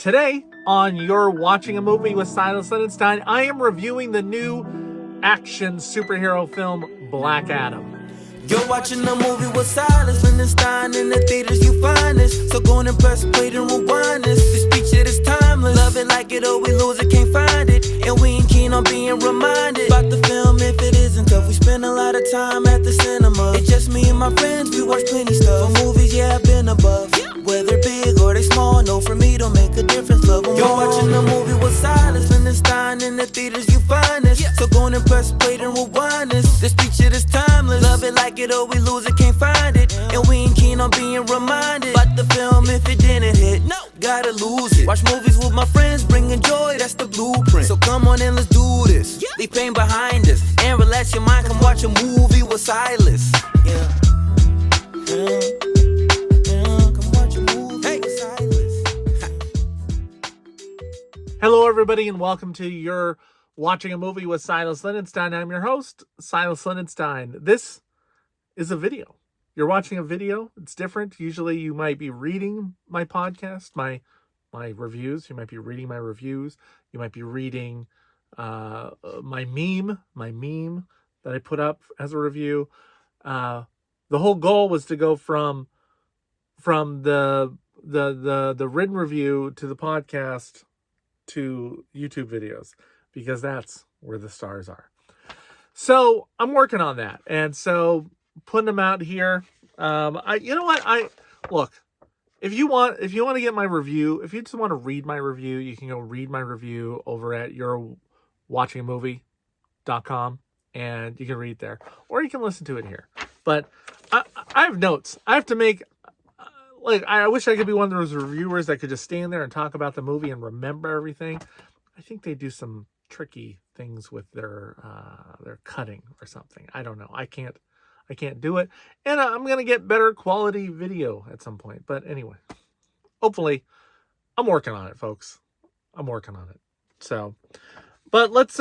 Today, on You're Watching a Movie with Silas Lindenstein, I am reviewing the new action superhero film, Black Adam. You're watching a movie with Silas Lindenstein. In the theaters you find this. So go and press play and rewind this. This feature is timeless. Love it like it or we lose it, can't find it. And we ain't keen on being reminded about the film if it isn't tough. We spend a lot of time at the cinema. It's just me and my friends, we watch plenty stuff. For movies, yeah, I've been above. Whether big or they small, no, for me don't make a difference, love them. You're watching a movie with Silas Lindenstein. In the theaters you find this. So go and press play and rewind this. This feature is timeless. Love it like it or we lose it, can't find it. And we ain't keen on being reminded about the film if it didn't hit. No, gotta lose it. Watch movies with my friends, bringing joy, that's the blueprint. So come on and let's do this. Leave pain behind us and relax your mind. Come watch a movie with Silas. Yeah. Come watch a movie with Silas. Hello, everybody, and welcome to You're Watching a Movie with Silas Lindenstein. I'm your host, Silas Lindenstein. This is a video. You're watching a video. It's different. Usually you might be reading my podcast, my reviews. You might be reading my reviews. You might be reading my meme that I put up as a review. The whole goal was to go from the written review to the podcast to YouTube videos, because that's where the stars are. So I'm working on that, and so putting them out here. Look, if you want to get my review, if you just want to read my review, you can go read my review over at yourwatchingamovie.com, and you can read there, or you can listen to it here. But I have notes. I have to make. I wish I could be one of those reviewers that could just stand there and talk about the movie and remember everything. I think they do some tricky things with their cutting or something. I don't know. I can't do it. And I'm going to get better quality video at some point. But anyway, hopefully I'm working on it, folks. I'm working on it. So, but let's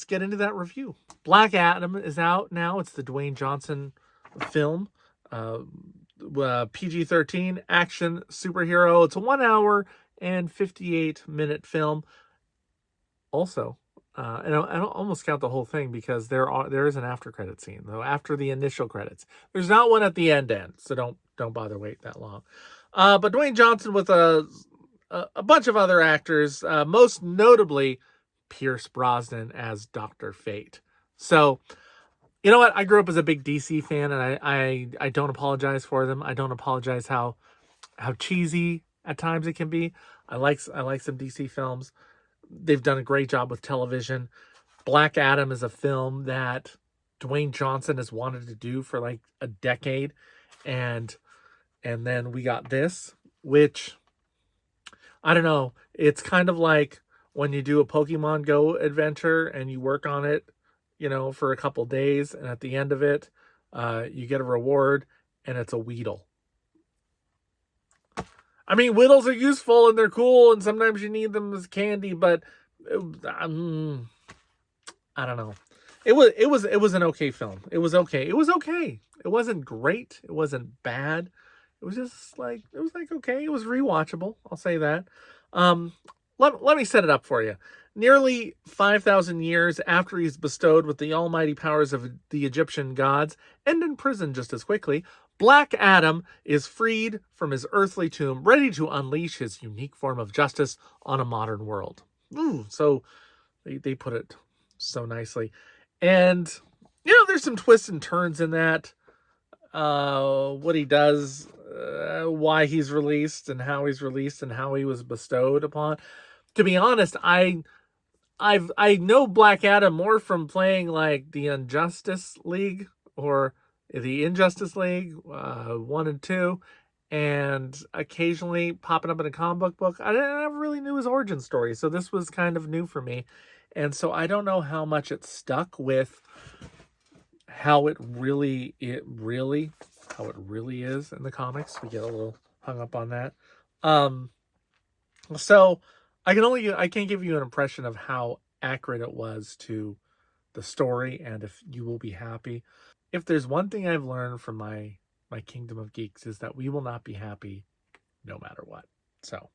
get into that review. Black Adam is out now. It's the Dwayne Johnson film. PG-13 action superhero. It's a 1 hour and 58-minute film. Also, and I don't almost count the whole thing because there is an after credit scene though after the initial credits. There's not one at the end, so don't bother wait that long. But Dwayne Johnson with a bunch of other actors, most notably Pierce Brosnan as Dr. Fate. So, you know what? I grew up as a big DC fan, and I don't apologize for them. I don't apologize how cheesy at times it can be. I like some DC films. They've done a great job with television. Black Adam is a film that Dwayne Johnson has wanted to do for like a decade, and then we got this, which I don't know. It's kind of like when you do a Pokemon Go adventure and you work on it, for a couple days, and at the end of it, you get a reward, and it's a Weedle. I mean, Weedles are useful and they're cool, and sometimes you need them as candy, but I don't know. It was an okay film. It was okay. It was okay. It wasn't great. It wasn't bad. It was just okay. It was rewatchable. I'll say that. Let me set it up for you. Nearly 5,000 years after he's bestowed with the almighty powers of the Egyptian gods and in prison just as quickly, Black Adam is freed from his earthly tomb, ready to unleash his unique form of justice on a modern world. So they put it so nicely. And, there's some twists and turns in that. What he does, why he's released and how he was bestowed upon. To be honest, I know Black Adam more from playing like the Injustice League or the Injustice League 1 and 2, and occasionally popping up in a comic book. I never really knew his origin story, so this was kind of new for me, and so I don't know how much it stuck with how it really is in the comics. We get a little hung up on that. So I can't give you an impression of how accurate it was to the story, and if you will be happy. If there's one thing I've learned from my Kingdom of Geeks is that we will not be happy no matter what. So,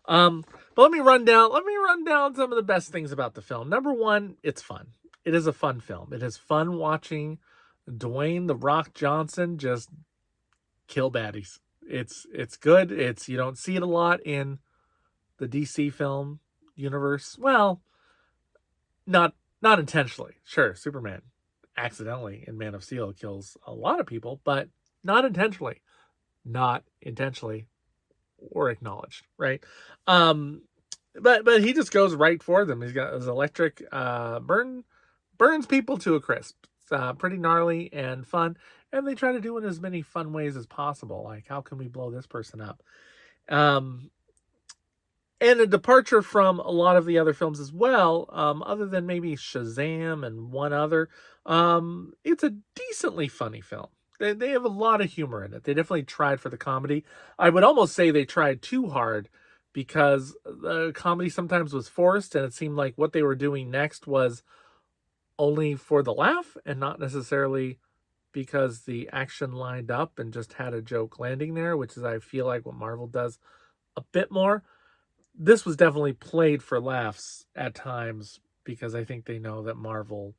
But let me run down some of the best things about the film. Number one, it's fun. It is a fun film. It is fun watching Dwayne "The Rock" Johnson just kill baddies. It's good. You don't see it a lot in the DC film universe. Well, not intentionally. Sure, Superman accidentally in Man of Steel kills a lot of people, but not intentionally. Not intentionally or acknowledged, right? But he just goes right for them. He's got his electric burns people to a crisp. It's pretty gnarly and fun, and they try to do it in as many fun ways as possible. Like, how can we blow this person up? And a departure from a lot of the other films as well, other than maybe Shazam and one other. It's a decently funny film. They have a lot of humor in it. They definitely tried for the comedy. I would almost say they tried too hard, because the comedy sometimes was forced, and it seemed like what they were doing next was only for the laugh and not necessarily because the action lined up and just had a joke landing there, which is, I feel like, what Marvel does a bit more. This was definitely played for laughs at times, because I think they know that Marvel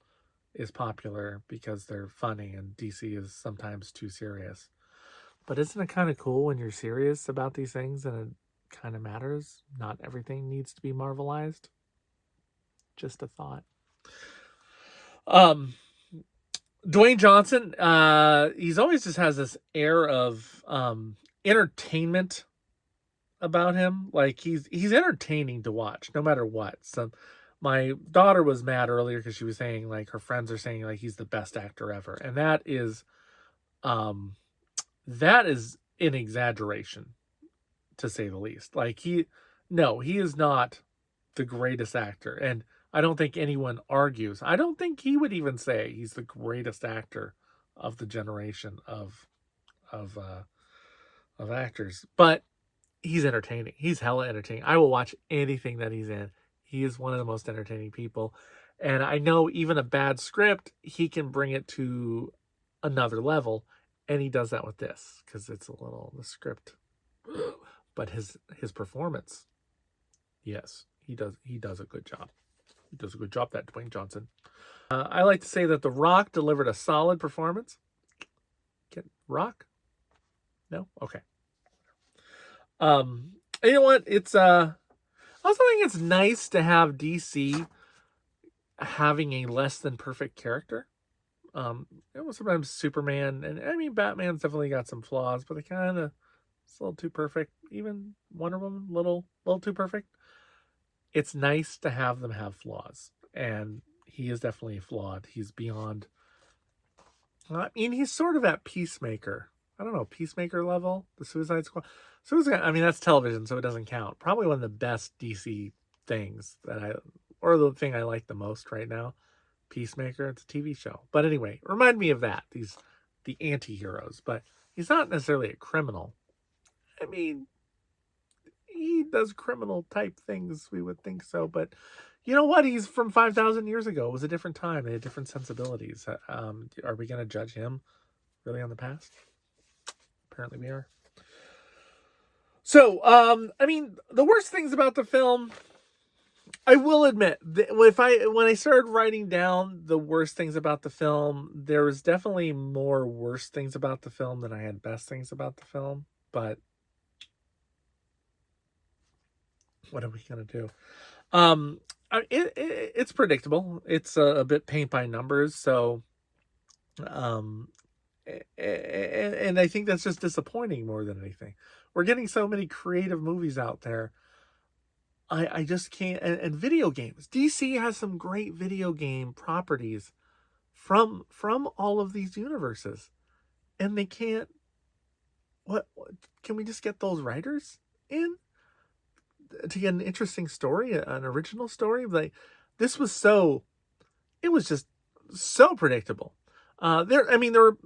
is popular because they're funny and DC is sometimes too serious. But isn't it kind of cool when you're serious about these things and it kind of matters? Not everything needs to be Marvelized. Just a thought. Dwayne Johnson, he's always just has this air of entertainment about him. Like, he's entertaining to watch no matter what. So my daughter was mad earlier because she was saying, like, her friends are saying, like, he's the best actor ever, and that is an exaggeration, to say the least. Like, he is not the greatest actor, and I don't think anyone argues. I don't think he would even say he's the greatest actor of the generation of actors, but he's entertaining. He's hella entertaining. I will watch anything that he's in. He is one of the most entertaining people. And I know even a bad script, he can bring it to another level. And he does that with this, because it's the script. But his performance, yes, he does a good job. He does a good job, that Dwayne Johnson. I like to say that The Rock delivered a solid performance. Rock? No? Okay. You know what? It's I also think it's nice to have DC having a less than perfect character. Sometimes Superman, and I mean, Batman's definitely got some flaws, but they kind of, it's a little too perfect. Even Wonder Woman, little too perfect. It's nice to have them have flaws, and he is definitely flawed. He's beyond. I mean, he's sort of at Peacemaker. I don't know, Peacemaker level, the Suicide Squad. I mean, that's television, so it doesn't count. Probably one of the best DC things or the thing I like the most right now. Peacemaker, it's a TV show. But anyway, remind me of that. The anti-heroes. But he's not necessarily a criminal. I mean, he does criminal type things, we would think so. But you know what? He's from 5,000 years ago. It was a different time. They had different sensibilities. Are we going to judge him really on the past? Apparently we are. So, I mean, the worst things about the film, I will admit, when I started writing down the worst things about the film, there was definitely more worst things about the film than I had best things about the film. But what are we gonna do? It's predictable. It's a bit paint by numbers. So, and I think that's just disappointing more than anything. We're getting so many creative movies out there. I just can't. And video games. DC has some great video game properties from all of these universes, and they can't. What can we just get those writers in to get an interesting story, an original story? Like, this was it was just so predictable. There were.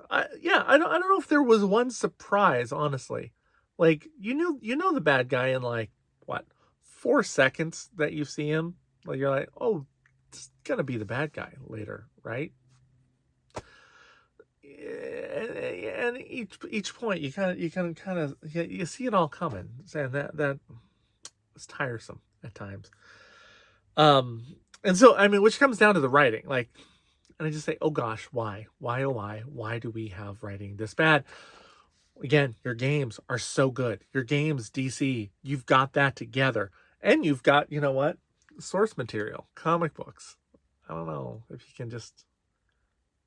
I don't know if there was one surprise, honestly. Like, you know the bad guy in, like, what, 4 seconds that you see him. Like, you're like, oh, it's gonna be the bad guy later, right? and each point you see it all coming, and that is tiresome at times. And so I mean, which comes down to the writing, like, and I just say, oh gosh, why do we have writing this bad? Again, your games are so good. Your games, DC, you've got that together, and you've got, you know what, source material, comic books. I don't know if you can just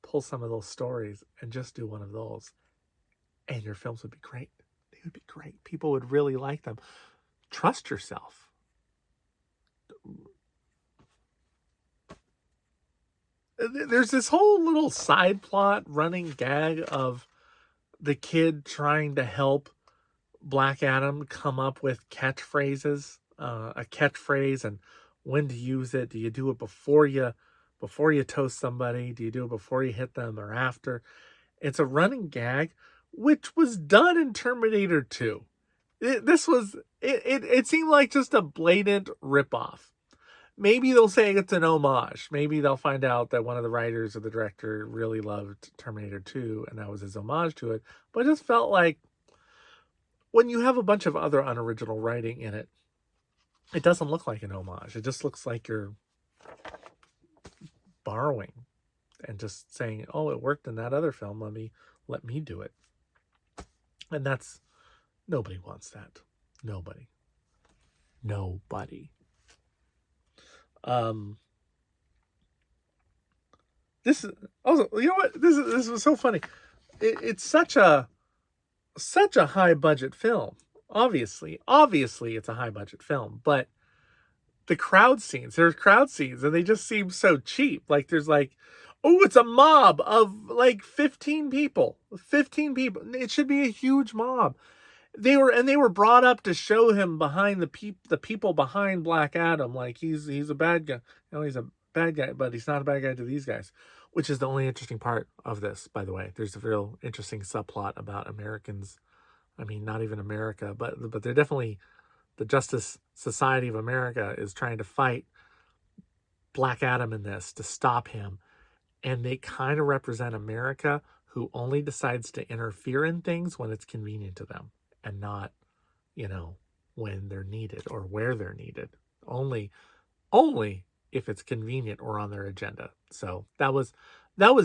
pull some of those stories and just do one of those, and your films would be great. They would be great. People would really like them. Trust yourself. There's this whole little side plot running gag of the kid trying to help Black Adam come up with catchphrases, a catchphrase, and when to use it. Do you do it before you toast somebody? Do you do it before you hit them or after? It's a running gag, which was done in Terminator 2. It seemed like just a blatant ripoff. Maybe they'll say it's an homage. Maybe they'll find out that one of the writers or the director really loved Terminator 2 and that was his homage to it. But it just felt like when you have a bunch of other unoriginal writing in it, it doesn't look like an homage. It just looks like you're borrowing and just saying, oh, it worked in that other film. Let me do it. And nobody wants that. Nobody. This is also, you know what? This was so funny. It's such a high budget film. Obviously, it's a high budget film, but there's crowd scenes, and they just seem so cheap. Like there's like, oh, it's a mob of like 15 people. 15 people. It should be a huge mob. They were brought up to show him behind the people behind Black Adam, like he's a bad guy. You know, he's a bad guy, but he's not a bad guy to these guys, which is the only interesting part of this, by the way. There's a real interesting subplot about Americans. I mean, not even America, but they're definitely, the Justice Society of America is trying to fight Black Adam in this to stop him, and they kind of represent America, who only decides to interfere in things when it's convenient to them, and not, you know, when they're needed or where they're needed. Only if it's convenient or on their agenda. So that was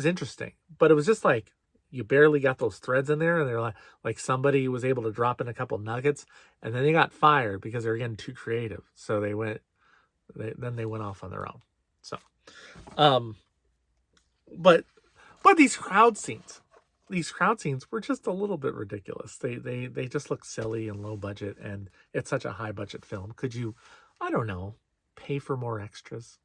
interesting. But it was just like, you barely got those threads in there, and they're like somebody was able to drop in a couple nuggets, and then they got fired because they were getting too creative. So they went off on their own. So, but these crowd scenes were just a little bit ridiculous. They just look silly and low budget, and it's such a high budget film. Could you, I don't know, pay for more extras?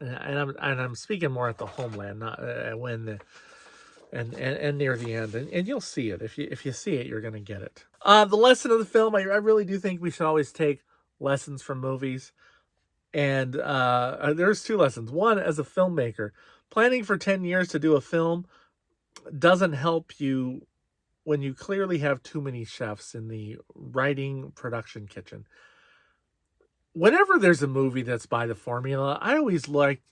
And I'm speaking more at the homeland, not when and near the end, and you'll see it. If you see it, you're gonna get it. The lesson of the film, I really do think we should always take lessons from movies, and there's two lessons. One, as a filmmaker, planning for 10 years to do a film doesn't help you when you clearly have too many chefs in the writing production kitchen. Whenever there's a movie that's by the formula, I always like,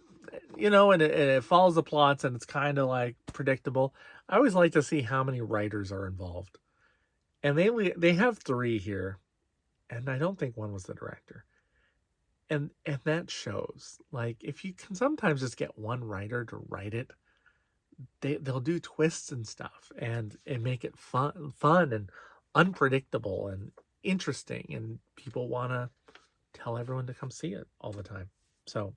you know, and it follows the plots and it's kind of like predictable. I always like to see how many writers are involved. And they have 3 here, and I don't think one was the director. And that shows. Like, if you can sometimes just get one writer to write it, they'll do twists and stuff and make it fun and unpredictable and interesting, and people want to tell everyone to come see it all the time. So,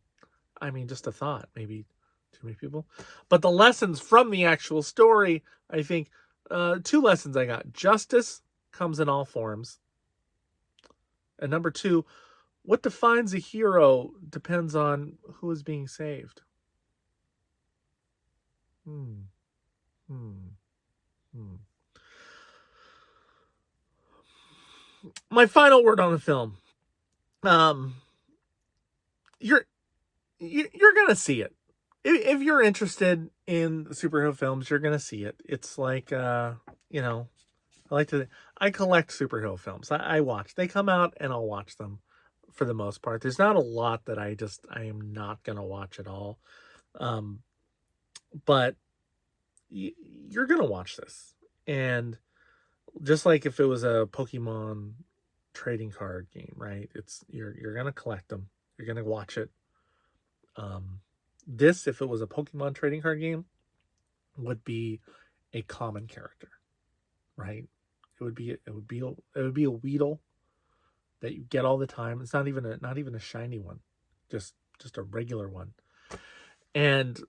I mean, just a thought, maybe too many people. But the lessons from the actual story, I think, 2 lessons I got. Justice comes in all forms. And number 2, what defines a hero depends on who is being saved. My final word on the film. You're gonna see it. If you're interested in superhero films, you're gonna see it. It's like, you know, I collect superhero films. I watch. They come out and I'll watch them for the most part. There's not a lot that I am not gonna watch at all. But you're gonna watch this, and just like if it was a Pokemon trading card game, right? You're gonna collect them. You're gonna watch it. This, if it was a Pokemon trading card game, would be a common character, right? It would be a Weedle that you get all the time. It's not even a shiny one, just a regular one. And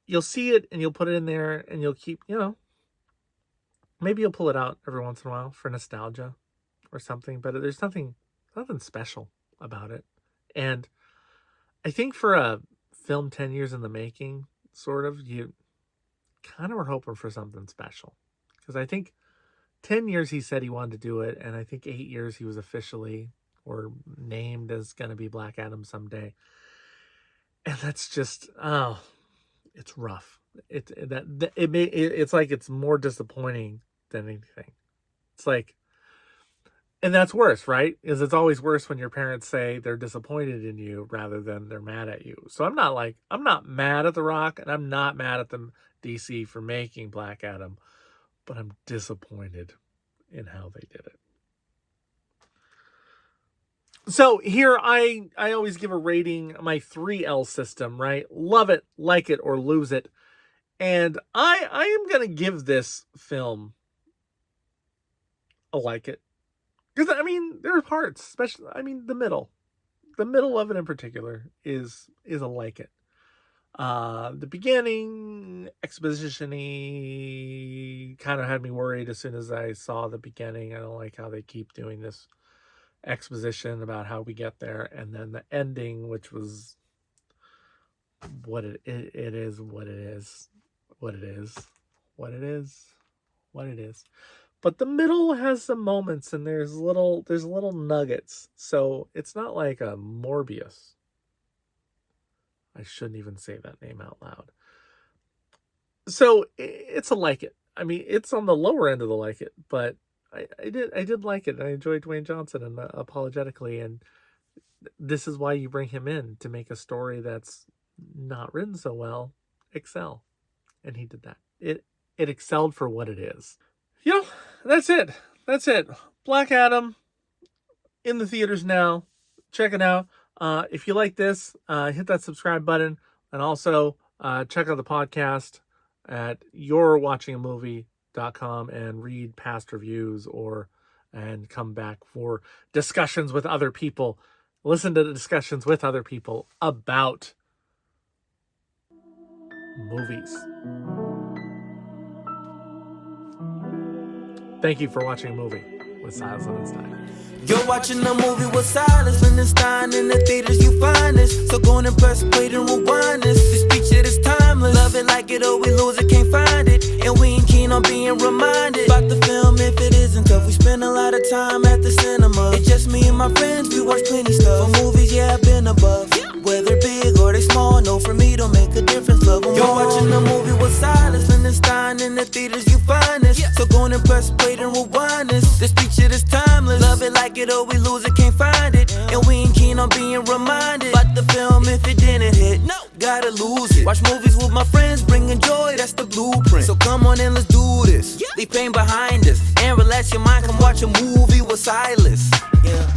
you'll see it and you'll put it in there and you'll keep, maybe you'll pull it out every once in a while for nostalgia or something, but there's nothing special about it. And I think for a film 10 years in the making, sort of, you kind of were hoping for something special. Because I think 10 years he said he wanted to do it, and I think 8 years he was officially or named as going to be Black Adam someday. And that's just, it's rough. It's like it's more disappointing than anything. It's like, and that's worse, right? Because it's always worse when your parents say they're disappointed in you rather than they're mad at you. So I'm not mad at The Rock, and I'm not mad at the DC for making Black Adam, but I'm disappointed in how they did it. So here I always give a rating, my 3L system, right? Love it, like it, or lose it. And I am going to give this film a like it. Because, I mean, there are parts, especially, I mean, the middle of it in particular is a like it. The beginning, exposition-y, kind of had me worried as soon as I saw the beginning. I don't like how they keep doing this exposition about how we get there. And then the ending, which was what it is. But the middle has some moments, and there's little nuggets. So it's not like a Morbius. I shouldn't even say that name out loud. So it's a like it. I mean, it's on the lower end of the like it, but I did like it. I enjoyed Dwayne Johnson and apologetically, and this is why you bring him in, to make a story that's not written so well excel, and he did that. It excelled for what it is. That's it. Black Adam in the theaters now. Check it out. If you like this, hit that subscribe button, and also check out the podcast at yourwatchingamovie.com and read past reviews and come back for discussions with other people. Listen to the discussions with other people about movies. Thank you for watching a movie with Silas Lindenstein. You're watching a movie with Silas Lindenstein. In the theaters you find this, so go and press play and rewind this. This picture is timeless. Love it, like it, or we lose it, can't find it. And we ain't keen on being reminded about the film if it isn't tough. We spend a lot of time at the cinema. It's just me and my friends, we watch plenty stuff. For movies, yeah, I've been above. Whether big or they small, no, for me don't make a difference. Love them. You're watching a movie with Silas Lindenstein. In the theaters you find this, so go and press play and rewind this. This picture is timeless. Love it, like it, or we lose it, can't find it. And we ain't keen on being reminded about the film if it didn't hit. No, gotta lose it. Watch movies with my friends, bringing joy, that's the blueprint. So come on and let's do this. Leave pain behind us and relax your mind. Come watch a movie with Silas. Yeah.